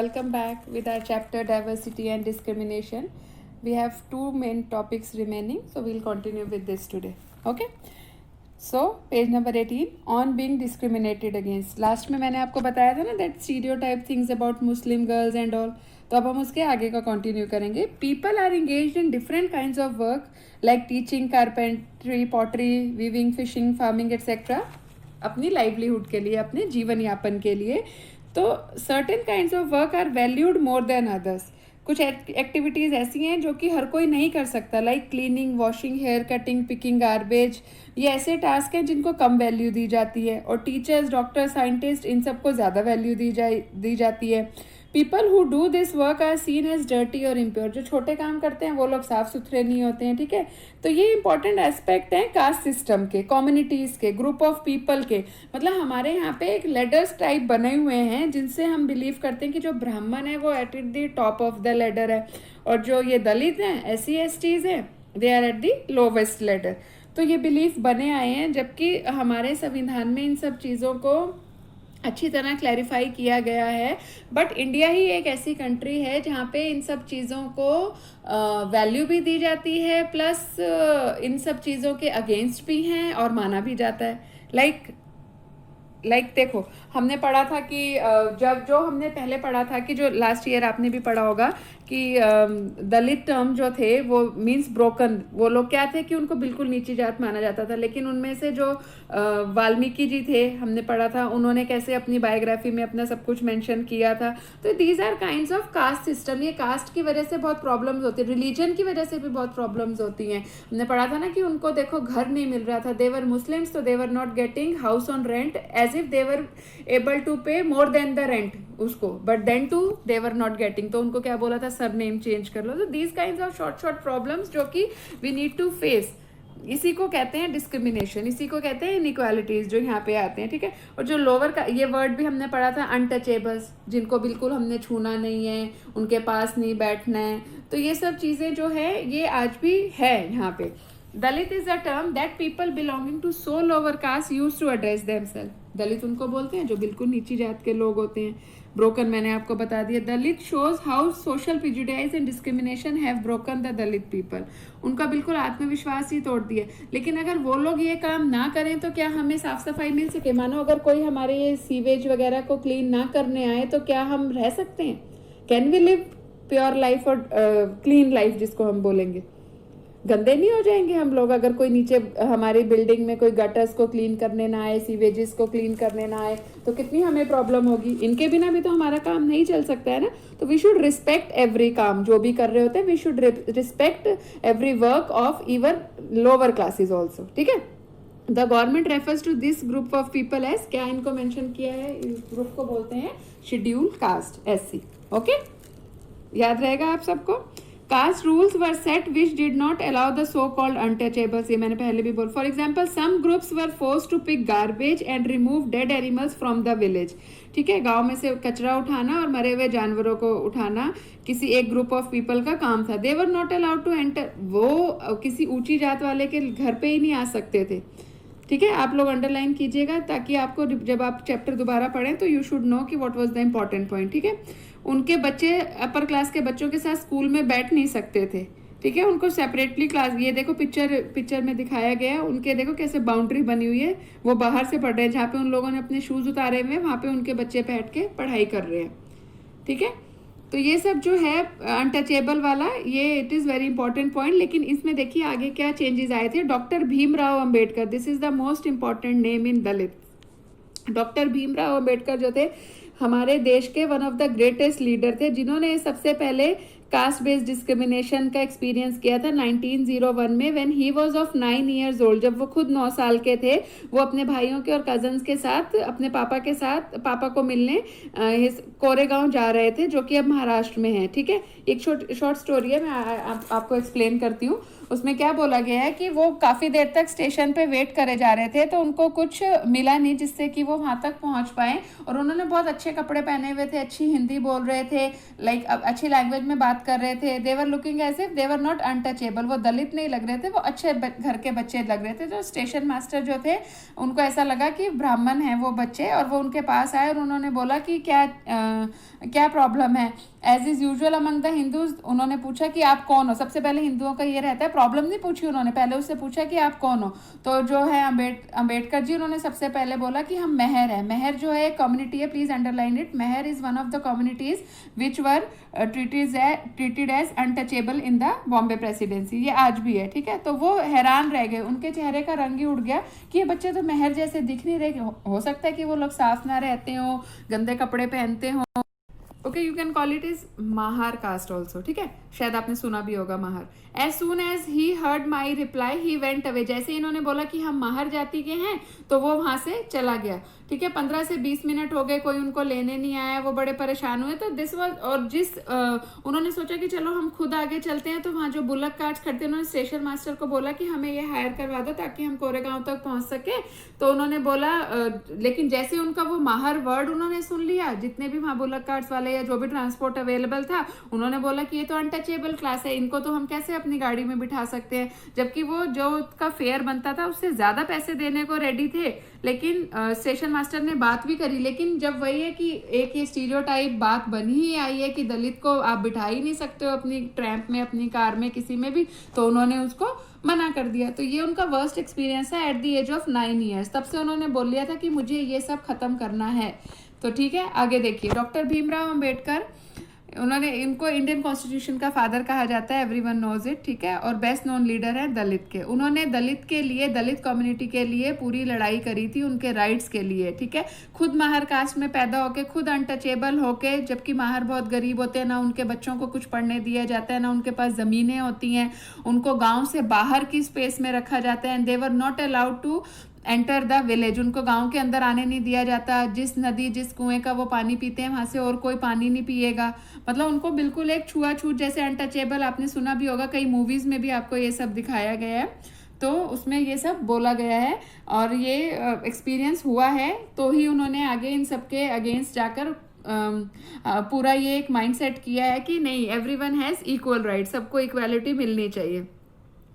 welcome back with our chapter Diversity and Discrimination. We have two main topics remaining, so we'll continue with this today. Okay? So, page number 18 on being discriminated against. Last में मैंने आपको बताया था ना that stereotype things about Muslim girls and all. तो अब हम उसके आगे का कंटिन्यू करेंगे. People are engaged in different kinds of work like teaching, carpentry, pottery, weaving, fishing, farming, etc. अपनी लाइवलीहुड के लिए, अपने जीवन यापन के लिए. तो certain kinds of work are valued more than others. कुछ एक्टिविटीज़ ऐसी हैं जो कि हर कोई नहीं कर सकता, like cleaning, washing, hair cutting, picking garbage. ये ऐसे टास्क हैं जिनको कम वैल्यू दी जाती है. और टीचर्स, डॉक्टर, साइंटिस्ट, इन सबको ज़्यादा वैल्यू दी जाती है. People who do this work are seen as dirty और इम्प्योर. जो छोटे काम करते हैं वो लोग साफ सुथरे नहीं होते हैं. ठीक है, तो ये इंपॉर्टेंट एस्पेक्ट हैं कास्ट सिस्टम के, कम्युनिटीज़ के, ग्रुप ऑफ पीपल के. मतलब हमारे यहाँ पे एक लेडर्स टाइप बने हुए हैं जिनसे हम बिलीव करते हैं कि जो ब्राह्मण है वो at the top of the ladder है, और जो ये दलित हैं, SC/STs हैं, they are at the lowest ladder. तो ये बिलीफ बने आए हैं, जबकि हमारे संविधान में इन सब चीज़ों को अच्छी तरह क्लैरिफाई किया गया है. बट इंडिया ही एक ऐसी कंट्री है जहाँ पे इन सब चीज़ों को वैल्यू भी दी जाती है, प्लस इन सब चीज़ों के अगेंस्ट भी हैं और माना भी जाता है. लाइक देखो, हमने पढ़ा था कि जो हमने पहले पढ़ा था कि जो लास्ट ईयर आपने भी पढ़ा होगा कि दलित टर्म जो थे वो मीन्स ब्रोकन. वो लोग क्या थे कि उनको बिल्कुल नीची जात माना जाता था. लेकिन उनमें से जो वाल्मीकि जी थे, हमने पढ़ा था, उन्होंने कैसे अपनी बायोग्राफी में अपना सब कुछ मेंशन किया था. तो these are kinds of caste system. ये कास्ट की वजह से बहुत प्रॉब्लम्स होती है, रिलीजन की वजह से भी बहुत प्रॉब्लम्स होती हैं. हमने पढ़ा था ना कि उनको देखो घर नहीं मिल रहा था. दे वर मुस्लिम्स, तो they were not getting house on rent as if they were able to pay more than the rent उसको, but then too they were not getting. तो उनको क्या बोला था, सर नेम चेंज कर लो. तो these kinds of short problems जो कि वी नीड टू फेस. इसी को कहते हैं डिस्क्रिमिनेशन, इसी को कहते हैं इनइक्वालिटीज जो यहाँ पे आते हैं. ठीक है, और जो लोअर का ये वर्ड भी हमने पढ़ा था, अनटचेबल्स, जिनको बिल्कुल हमने छूना नहीं है, उनके पास नहीं बैठना है. तो ये सब चीज़ें जो है ये आज भी है यहाँ पे. Dalit is a term that people belonging to so lower caste use to address themselves. Dalit उनको बोलते हैं जो बिल्कुल नीची जात के लोग होते हैं. ब्रोकन मैंने आपको बता दिया. Dalit shows how social prejudice and discrimination have broken the Dalit people. उनका बिल्कुल आत्मविश्वास ही तोड़ दिया. लेकिन अगर वो लोग ये काम ना करें तो क्या हमें साफ सफाई मिल सके? मानो अगर कोई हमारे ये सीवेज वगैरह को क्लीन ना करने आए तो क्या हम रह सकते हैं? Can we live pure life और क्लीन लाइफ जिसको हम बोलेंगे? गंदे नहीं हो जाएंगे हम लोग अगर कोई नीचे हमारी बिल्डिंग में कोई गटर्स को क्लीन करने ना आए, सीवेजेस को क्लीन करने ना आए, तो कितनी हमें प्रॉब्लम होगी. इनके बिना भी तो हमारा काम नहीं चल सकता है ना. तो वी शुड रिस्पेक्ट एवरी काम जो भी कर रहे होते हैं. We should respect every work of even lower classes also. ठीक है, the government refers to this group of people as, क्या इनको मेंशन किया है, इस ग्रुप को बोलते हैं शेड्यूल कास्ट, SC. ओके, याद रहेगा आप सबको. Caste rules were set which did not allow the so-called untouchables. ये मैंने पहले भी बोला. For example, some groups were forced to pick garbage and remove dead animals from the village. ठीक है, गांव में से कचरा उठाना और मरे हुए जानवरों को उठाना किसी एक ग्रुप ऑफ पीपल का काम था. They were not allowed to enter. वो किसी ऊंची जात वाले के घर पे ही नहीं आ सकते थे. ठीक है, आप लोग अंडरलाइन कीजिएगा ताकि आपको जब आप चैप्टर दोबारा पढ़ें तो यू शुड नो कि what was the important point. ठीक है, उनके बच्चे अपर क्लास के बच्चों के साथ स्कूल में बैठ नहीं सकते थे. ठीक है, उनको सेपरेटली क्लास, ये देखो पिक्चर में दिखाया गया है. उनके देखो कैसे बाउंड्री बनी हुई है, वो बाहर से पढ़ रहे हैं. जहाँ पे उन लोगों ने अपने शूज उतारे हुए हैं वहाँ पे उनके बच्चे बैठ के पढ़ाई कर रहे हैं. ठीक है, तो ये सब जो है अनटचेबल वाला, ये it is very important point. लेकिन इसमें देखिए आगे क्या चेंजेस आए थे. Doctor Bhimrao Ambedkar, this is the most important name in Dalit. Doctor Bhimrao Ambedkar जो थे हमारे देश के one of the greatest leader थे, जिन्होंने सबसे पहले कास्ट बेस्ड डिस्क्रिमिनेशन का एक्सपीरियंस किया था 1901 में. When he was of 9 years old, जब वो खुद 9 साल के थे, वो अपने भाइयों के और कजन्स के साथ अपने पापा को मिलने कोरेगांव जा रहे थे, जो कि अब महाराष्ट्र में है. ठीक है, एक शॉर्ट स्टोरी है, मैं आपको एक्सप्लेन करती हूँ. उसमें क्या बोला गया है कि वो काफ़ी देर तक स्टेशन पे वेट करे जा रहे थे, तो उनको कुछ मिला नहीं जिससे कि वो वहाँ तक पहुँच पाए. और उन्होंने बहुत अच्छे कपड़े पहने हुए थे, अच्छी हिंदी बोल रहे थे, लाइक अच्छी लैंग्वेज में बात बात कर रहे थे, they were looking as if they were not untouchable, वो दलित नहीं लग रहे थे, वो अच्छे घर के बच्चे लग रहे थे। जो स्टेशन मास्टर जो थे उनको ऐसा लगा कि ब्राह्मण हैं वो बच्चे, और वो उनके पास आए और उन्होंने बोला कि क्या प्रॉब्लम है। As is usual among the Hindus, उन्होंने पूछा कि आप कौन हो। सबसे पहले हिंदुओं का ये रहता है, प्रॉब्लम नहीं पूछी उन्होंने, पहले उससे पूछा कि आप कौन हो। तो जो है अम्बेडकर जी, उन्होंने सबसे पहले बोला कि हम मेहर है। मेहर जो है कम्युनिटी है, please underline it. Mehar is one of the communities which were treated as untouchable in the Bombay presidency. ये आज भी है, ठीक है। तो वो हैरान रह गए, उनके चेहरे का रंग ही उड़ गया कि ये बच्चे तो मेहर जैसे दिख नहीं रहे। हो सकता है कि वो लोग साफ ना रहते हो, गंदे कपड़े पहनते हो। Okay, you can call it is Mahar caste also, ठीक है। शायद आपने सुना भी होगा Mahar. As soon as he heard my reply he went away. जैसे इन्होंने बोला कि हम महार जाति के हैं तो वो वहां से चला गया, ठीक है। 15 से 20 मिनट हो गए, कोई उनको लेने नहीं आया, वो बड़े परेशान हुए। तो दिस वाज, और उन्होंने सोचा कि चलो हम खुद आगे चलते हैं। तो वहाँ जो बुलक कार्ट्स खड़ते, उन्होंने स्टेशन मास्टर को बोला कि हमें ये हायर करवा दो ताकि हम कोरेगांव तक पहुंच सके। तो उन्होंने बोला लेकिन जैसे उनका वो महार वर्ड उन्होंने सुन लिया, जितने भी वहाँ बुलक कार्ट्स वाले या जो भी ट्रांसपोर्ट अवेलेबल था, उन्होंने बोला कि ये तो अनटचेबल क्लास है, इनको तो हम कैसे अपनी गाड़ी में बिठा सकते हैं। जबकि वो जो उसका फेयर बनता था उससे ज्यादा पैसे देने को रेडी थे। लेकिन स्टेशन मास्टर ने बात भी करी, लेकिन जब वही है कि एक ये स्टीरियोटाइप बात बनी ही आई है कि दलित को आप बिठा ही नहीं सकते हो अपनी ट्रैम्प में, अपनी कार में, किसी में भी, तो उन्होंने उसको मना कर दिया। तो ये उनका वर्स्ट एक्सपीरियंस है at the age of 9 years. तब से उन्होंने बोल लिया था कि मुझे ये सब खत्म करना है। तो ठीक है, आगे देखिए। डॉक्टर भीमराव अंबेडकर, उन्होंने, इनको इंडियन कॉन्स्टिट्यूशन का फादर कहा जाता है, एवरीवन नोज इट, ठीक है। और बेस्ट नोन लीडर है दलित के। उन्होंने दलित के लिए, दलित कम्युनिटी के लिए पूरी लड़ाई करी थी, उनके राइट्स के लिए, ठीक है। खुद माहर कास्ट में पैदा होके, खुद अनटचेबल होके, जबकि माहर बहुत गरीब होते हैं, ना उनके बच्चों को कुछ पढ़ने दिया जाता है, ना उनके पास ज़मीनें होती हैं, उनको गाँव से बाहर की स्पेस में रखा जाता है। And they were not allowed to enter the village, उनको गांव के अंदर आने नहीं दिया जाता। जिस नदी, जिस कुएं का वो पानी पीते हैं, वहां से और कोई पानी नहीं पिएगा। मतलब उनको बिल्कुल एक छुआछूत जैसे अनटचेबल, आपने सुना भी होगा, कई मूवीज में भी आपको ये सब दिखाया गया है, तो उसमें ये सब बोला गया है। और ये एक्सपीरियंस हुआ है, तो ही उन्होंने आगे इन सबके अगेंस्ट जाकर पूरा ये एक माइंडसेट किया है कि नहीं, एवरीवन हैज इक्वल राइट, सबको इक्वालिटी मिलनी चाहिए,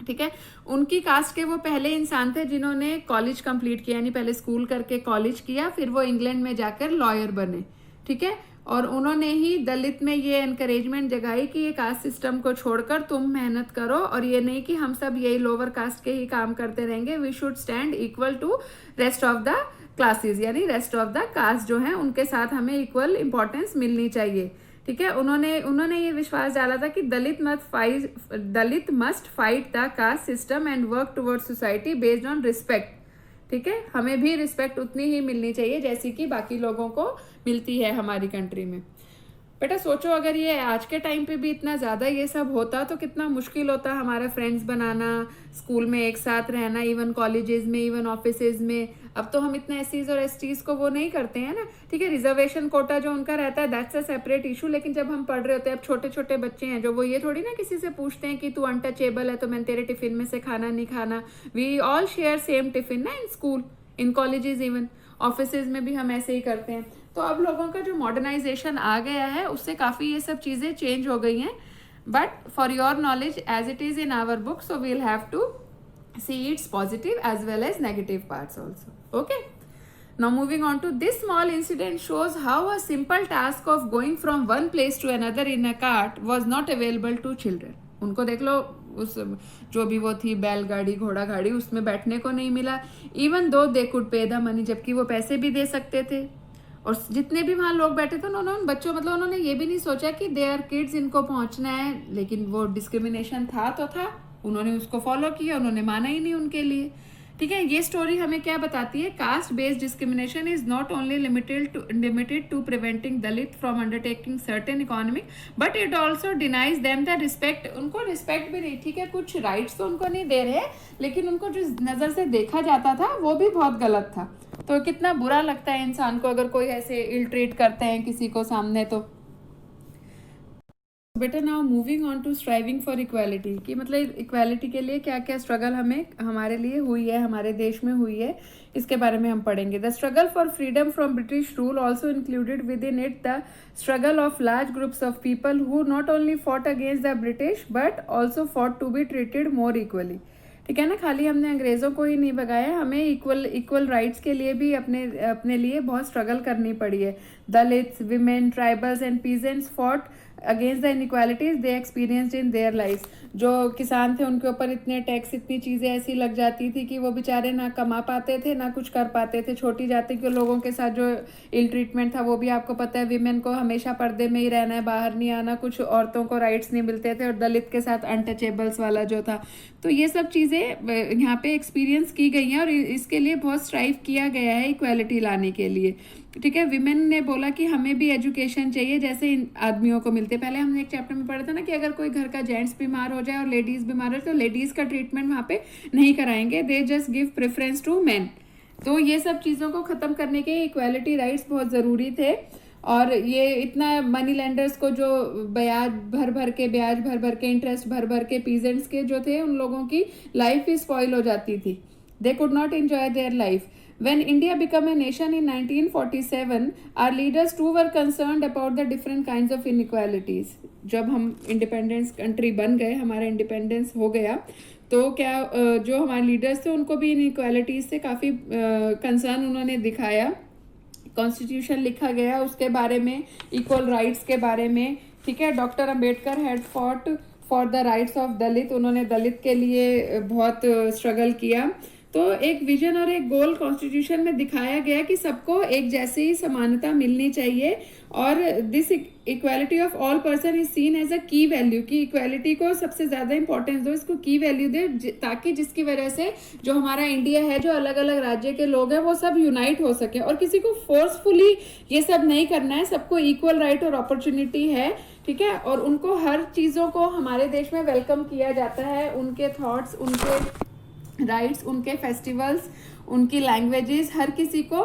ठीक है। उनकी कास्ट के वो पहले इंसान थे जिन्होंने कॉलेज कंप्लीट किया, यानी पहले स्कूल करके कॉलेज किया, फिर वो इंग्लैंड में जाकर लॉयर बने, ठीक है। और उन्होंने ही दलित में ये एनकरेजमेंट जगाई कि ये कास्ट सिस्टम को छोड़कर तुम मेहनत करो, और ये नहीं कि हम सब यही लोअर कास्ट के ही काम करते रहेंगे। We should stand equal to rest of the classes, यानी रेस्ट ऑफ द कास्ट जो है उनके साथ हमें इक्वल इंपॉर्टेंस मिलनी चाहिए, ठीक है। उन्होंने ये विश्वास डाला था कि Dalit must fight the caste system and work towards society based on respect, ठीक है। हमें भी रिस्पेक्ट उतनी ही मिलनी चाहिए जैसी कि बाकी लोगों को मिलती है हमारी कंट्री में। बेटा सोचो, अगर ये आज के टाइम पे भी इतना ज़्यादा ये सब होता तो कितना मुश्किल होता हमारा फ्रेंड्स बनाना, स्कूल में एक साथ रहना, इवन कॉलेजेस में, इवन ऑफिसेज में। अब तो हम इतने एससीज और एसटीज को वो नहीं करते हैं ना, ठीक है। रिजर्वेशन कोटा जो उनका रहता है, दैट्स अ सेपरेट इशू। लेकिन जब हम पढ़ रहे होते हैं, अब छोटे छोटे बच्चे हैं जो वो ये थोड़ी ना किसी से पूछते हैं कि तू अनटचेबल है तो मैंने तेरे टिफिन में से खाना नहीं खाना। We all share same tiffin ना, in school, in colleges, even offices में भी हम ऐसे ही करते हैं। तो अब लोगों का जो मॉडर्नाइजेशन आ गया है उससे काफ़ी ये सब चीज़ें चेंज हो गई हैं। But for your knowledge, as it is in our book, so we'll have to see its positive as well as negative parts also. Okay, now moving on to this small incident shows how a simple task of going from one place to another in a cart was not available to children. उनको देख लो, उस जो भी वो थी बैलगाड़ी, घोड़ा गाड़ी, उसमें बैठने को नहीं मिला। इवन दो दे कुड पे द मनी, जबकि वो पैसे भी दे सकते थे। और जितने भी वहाँ लोग बैठे थे उन्होंने उन बच्चों, मतलब उन्होंने ये भी नहीं सोचा कि दे आर किड्स, इनको पहुँचना है। लेकिन वो डिस्क्रिमिनेशन था तो था, उन्होंने उसको फॉलो किया, उन्होंने माना ही नहीं उनके लिए, ठीक है। ये स्टोरी हमें क्या बताती है? Caste based discrimination is not only limited to preventing Dalit from undertaking certain economic, but it also denies them the respect. उनको रिस्पेक्ट भी नहीं, ठीक है, कुछ राइट्स तो उनको नहीं दे रहे, लेकिन उनको जिस नज़र से देखा जाता था वो भी बहुत गलत था। तो कितना बुरा लगता है इंसान को अगर कोई ऐसे इल ट्रीट करते हैं किसी को सामने तो। बेटा now moving on to striving for equality, कि मतलब इक्वालिटी के लिए क्या क्या स्ट्रगल हमें हमारे लिए हुई है, हमारे देश में हुई है, इसके बारे में हम पढ़ेंगे. The struggle for freedom from British rule also included with in it the struggle of large groups of people who not only fought against the British but also fought to be treated more equally. ठीक है ना, खाली हमने अंग्रेज़ों को ही नहीं भगाया, हमें इक्वल राइट्स के लिए भी अपने लिए बहुत स्ट्रगल करनी पड़ी है. Dalits, women, tribals and peasants fought against the inequalities they experienced in their life. जो किसान थे उनके ऊपर इतने टैक्स, इतनी चीज़ें ऐसी लग जाती थी कि वो बेचारे ना कमा पाते थे ना कुछ कर पाते थे. छोटी जाति के लोगों के साथ जो इल ट्रीटमेंट था वो भी आपको पता है. विमेन को हमेशा पर्दे में ही रहना है, बाहर नहीं आना, कुछ औरतों को राइट्स नहीं मिलते थे, और दलित के साथ अनटचेबल्स वाला जो था. तो ये सब चीज़ें यहाँ पे एक्सपीरियंस की गई हैं और इसके लिए बहुत स्ट्राइव किया गया है इक्वालिटी लाने के लिए. ठीक है, विमेन ने बोला कि हमें भी एजुकेशन चाहिए जैसे इन आदमियों को मिलते. पहले हमने एक चैप्टर में पढ़ा था ना कि अगर कोई घर का जेंट्स बीमार हो जाए और लेडीज़ बीमार हो जाए तो लेडीज़ का ट्रीटमेंट वहाँ पे नहीं कराएंगे, they just give preference to man. तो ये सब चीज़ों को ख़त्म करने के इक्वालिटी राइट्स बहुत ज़रूरी थे. और ये इतना मनी लेंडर्स को जो ब्याज भर भर के इंटरेस्ट भर भर के पीजेंट्स के जो थे उन लोगों की लाइफ ही स्पॉइल हो जाती थी. They could not enjoy their life. When India became a nation in 1947, our leaders too were concerned about the different kinds of inequalities. जब हम इंडिपेंडेंस कंट्री बन गए, हमारा इंडिपेंडेंस हो गया, तो क्या जो हमारे लीडर्स थे उनको भी इनइक्वालिटीज से काफ़ी कंसर्न उन्होंने दिखाया. कॉन्स्टिट्यूशन लिखा गया उसके बारे में, इक्वल राइट्स के बारे में. ठीक है, doctor Ambedkar had fought for the rights of Dalit. उन्होंने दलित के लिए बहुत स्ट्रगल किया. तो एक विजन और एक गोल कॉन्स्टिट्यूशन में दिखाया गया कि सबको एक जैसी ही समानता मिलनी चाहिए. और this equality of all person is seen as a key value, कि इक्वालिटी को सबसे ज़्यादा इंपॉर्टेंस दो, इसको की वैल्यू दे, ताकि जिसकी वजह से जो हमारा इंडिया है, जो अलग अलग राज्य के लोग हैं, वो सब यूनाइट हो सके. और किसी को फोर्सफुली ये सब नहीं करना है, सबको इक्वल राइट और अपॉर्चुनिटी है. ठीक है, और उनको हर चीज़ों को हमारे देश में वेलकम किया जाता है. उनके थॉट्स, उनके राइट्स, उनके फेस्टिवल्स, उनकी लैंग्वेजेस, हर किसी को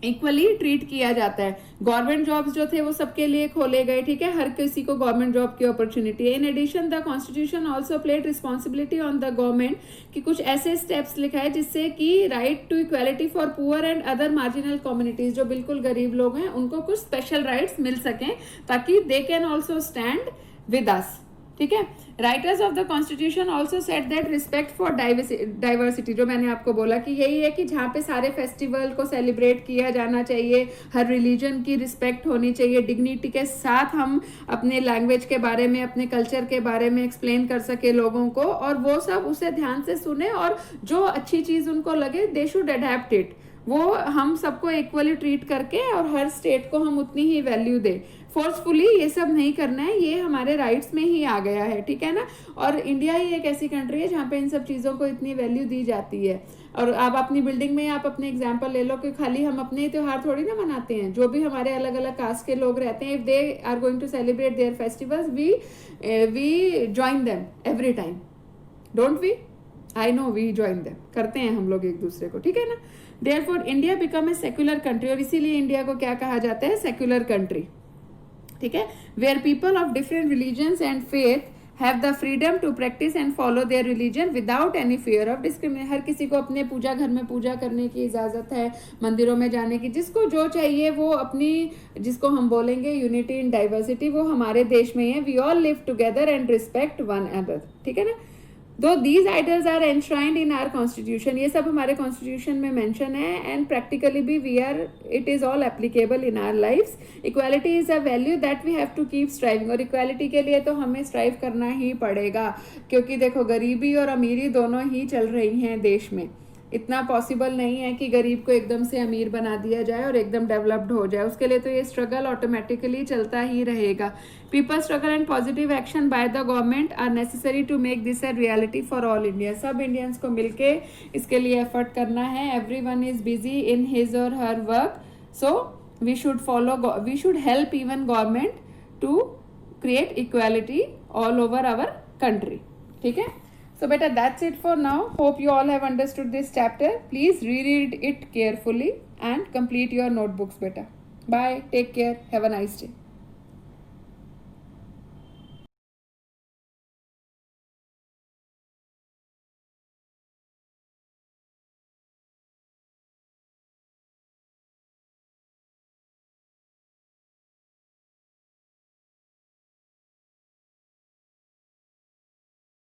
इक्वली ट्रीट किया जाता है. गवर्नमेंट जॉब्स जो थे वो सबके लिए खोले गए. ठीक है, हर किसी को गवर्नमेंट जॉब की अपॉर्चुनिटी है. In addition the constitution also played responsibility on the government कि कुछ ऐसे स्टेप्स लिखा है जिससे कि right to equality for poor and other marginal communities, जो बिल्कुल गरीब लोग हैं, उनको कुछ स्पेशल राइट्स मिल सकें ताकि they can also stand with us. ठीक है, writers of the constitution also set that respect for diversity, जो मैंने आपको बोला कि यही है कि जहाँ पे सारे फेस्टिवल को सेलिब्रेट किया जाना चाहिए, हर रिलीजन की रिस्पेक्ट होनी चाहिए, डिग्निटी के साथ हम अपने लैंग्वेज के बारे में, अपने कल्चर के बारे में एक्सप्लेन कर सके लोगों को, और वो सब उसे ध्यान से सुने और जो अच्छी चीज़ उनको लगे दे शुड अडेप्ट इट. वो हम सबको इक्वली ट्रीट करके और हर स्टेट को हम उतनी ही वैल्यू दे. फोर्सफुली ये सब नहीं करना है, ये हमारे राइट्स में ही आ गया है. ठीक है ना, और इंडिया ही एक ऐसी कंट्री है जहाँ पे इन सब चीज़ों को इतनी वैल्यू दी जाती है. और आप अपनी बिल्डिंग में आप अपने एग्जांपल ले लो कि खाली हम अपने त्योहार थोड़ी ना मनाते हैं. जो भी हमारे अलग अलग कास्ट के लोग रहते हैं, if they are going to celebrate their festivals, we join them every time, don't we? I know we join them, करते हैं हम लोग एक दूसरे को. ठीक है ना. Therefore India become a secular country, और इसीलिए इंडिया को क्या कहा जाता है? Secular country. ठीक है, where people of different religions and faith have the freedom to practise and follow their religion without any fear of discrimination. हर किसी को अपने पूजा घर में पूजा करने की इजाज़त है, मंदिरों में जाने की, जिसको जो चाहिए वो अपनी, जिसको हम बोलेंगे यूनिटी इन डाइवर्सिटी, वो हमारे देश में है. We all live together and respect one other. ठीक है ना. Though these ideals are enshrined in our constitution, ये सब हमारे कॉन्स्टिट्यूशन में मेंशन है. एंड प्रैक्टिकली भी we are, it is all applicable in our lifes. Equality is a value that we have to keep striving, और equality के लिए तो हमें स्ट्राइव करना ही पड़ेगा, क्योंकि देखो गरीबी और अमीरी दोनों ही चल रही हैं देश में. इतना पॉसिबल नहीं है कि गरीब को एकदम से अमीर बना दिया जाए और एकदम डेवलप्ड हो जाए. उसके लिए तो ये स्ट्रगल ऑटोमेटिकली चलता ही रहेगा. People struggle and positive action by the government are necessary to make this a reality for all India. सब इंडियंस को मिलके इसके लिए एफर्ट करना है. Everyone is busy in his or her work, so we should help even government to create equality all over our country. ठीक है. So beta, that's it for now. Hope you all have understood this chapter. Please reread it carefully and complete your notebooks beta. Bye. Take care. Have a nice day.